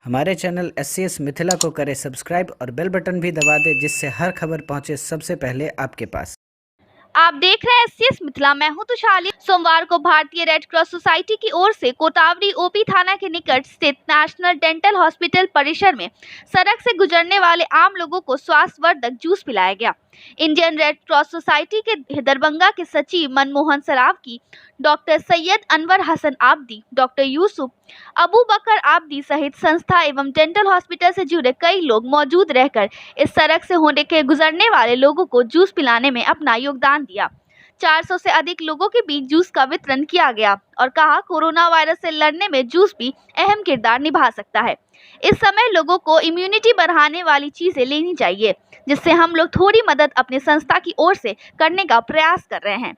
हमारे channel SCS Mithila को करें सब्सक्राइब और बेल बटन भी दबा दें, जिससे हर खबर पहुंचे सबसे पहले आपके पास। आप देख रहे हैं SCS मिथिला। मैं हूं तुषाली। सोमवार को भारतीय रेड क्रॉस सोसाइटी की ओर से कोतावरी OP थाना के निकट स्थित नेशनल डेंटल हॉस्पिटल परिसर में सड़क से गुजरने वाले आम लोगों को स्वास्थ्यवर्धक जूस पिलाया गया। इंडियन रेड क्रॉस सोसाइटी के दरभंगा के सचिव मनमोहन सरावगी, डॉक्टर सैयद अनवर हसन आब्दी, डॉक्टर यूसुफ अबू बकर आब्दी सहित संस्था एवं डेंटल हॉस्पिटल से जुड़े कई लोग मौजूद रहकर इस सड़क से होने के गुजरने वाले लोगों को जूस पिलाने में अपना योगदान दिया। 400 से अधिक लोगों के बीच जूस का वितरण किया गया और कहा, कोरोना वायरस से लड़ने में जूस भी अहम किरदार निभा सकता है। इस समय लोगों को इम्यूनिटी बढ़ाने वाली चीजें लेनी चाहिए, जिससे हम लोग थोड़ी मदद अपनी संस्था की ओर से करने का प्रयास कर रहे हैं।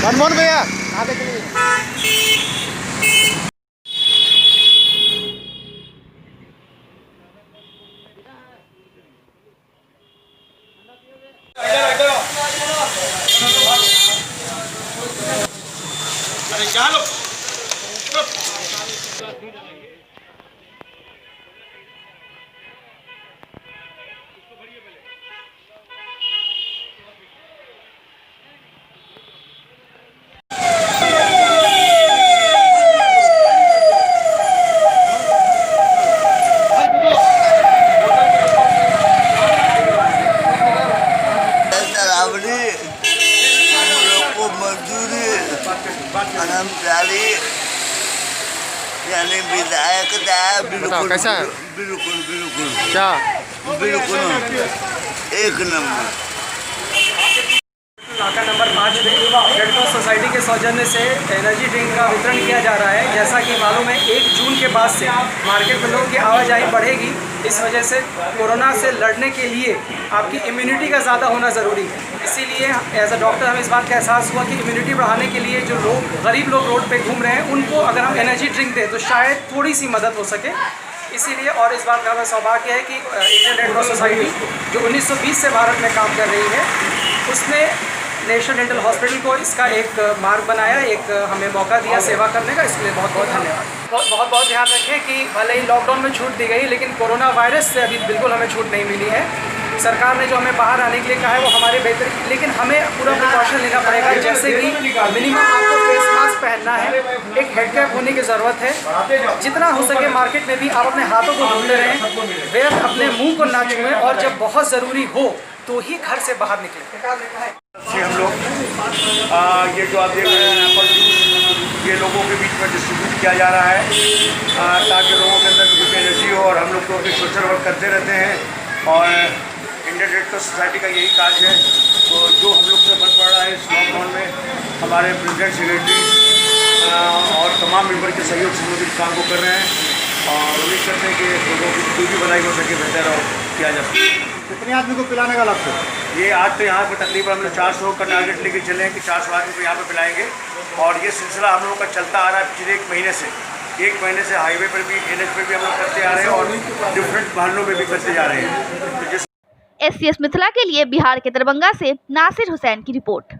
मनमोहन भैया आगे चलिए। प्यारी यानी विधायक बताओ कैसा है? बिल्कुल बिल्कुल क्या बिल्कुल एक नंबर। नाका नंबर 5 में रेड क्रॉस सोसाइटी के सौजन्य से एनर्जी ड्रिंक का वितरण किया जा रहा है। जैसा कि मालूम है, 1 जून के बाद से मार्केट में लोगों की आवाजाही बढ़ेगी। इस वजह से कोरोना से लड़ने के लिए आपकी इम्यूनिटी का ज़्यादा होना ज़रूरी है। इसीलिए एज अ डॉक्टर हमें इस बात का एहसास हुआ कि इम्यूनिटी बढ़ाने के लिए जो लोग गरीब लोग रोड पे घूम रहे हैं, उनको अगर हम एनर्जी ड्रिंक दें तो शायद थोड़ी सी मदद हो सके। इसीलिए और इस बात का हमें सौभाग्य है कि इंडियन रेड क्रॉस सोसाइटी जो 1920 से भारत में काम कर रही है, उसने नेशनल डेंटल हॉस्पिटल को इसका एक मार्ग बनाया, एक हमें मौका दिया सेवा करने का। इसके लिए बहुत बहुत धन्यवाद। बहुत बहुत ध्यान रखें कि भले ही लॉकडाउन में छूट दी गई, लेकिन कोरोना वायरस से अभी बिल्कुल हमें छूट नहीं मिली है। सरकार ने जो हमें बाहर आने के लिए कहा है वो हमारे बेहतर, लेकिन हमें पूरा प्रिकॉशन लेना पड़ेगा। जैसे कि मिनिमम आपको फेस मास्क पहनना है, एक हेड कैप होने की ज़रूरत है। जितना हो सके मार्केट में भी आप अपने हाथों को धोते रहें, व्यर्थ अपने मुँह को ना छुएं और जब बहुत ज़रूरी हो तो ही घर से बाहर निकलें। हम लोग ये जो आप देख रहे हैं एप्पल जूस, ये लोगों के बीच में डिस्ट्रीब्यूट किया जा रहा है ताकि लोगों के अंदर कुछ एनर्जी हो। और हम लोग तो अपने सोशल वर्क करते रहते हैं और इंडियन रेड क्रॉस सोसाइटी का यही काज है। तो जो हम लोग से बन पड़ रहा है इस लॉकडाउन में, हमारे प्रेसिडेंट सेक्रेटरी और तमाम मेंबर के सहयोग से हम लोग इस काम को कर रहे हैं और उम्मीद करते हैं कि लोगों की कोई भी भलाई हो सके, बेहतर और किया जा सके। कितने आदमी को पिलाने का लक्ष्य? ये आज तो यहाँ पर तकरीबन हम लोग 400 का टारगेट लेके चले हैं कि 400 आदमी को यहाँ पर पिलाएंगे। और ये सिलसिला हम लोगों का चलता आ रहा है पिछले 1 महीने से। 1 महीने से हाईवे पर भी, NH पर भी हम लोग करते आ रहे हैं और डिफरेंट महलों में भी करते जा रहे हैं। तो SCS मिथिला के लिए बिहार के दरभंगा से नासिर हुसैन की रिपोर्ट।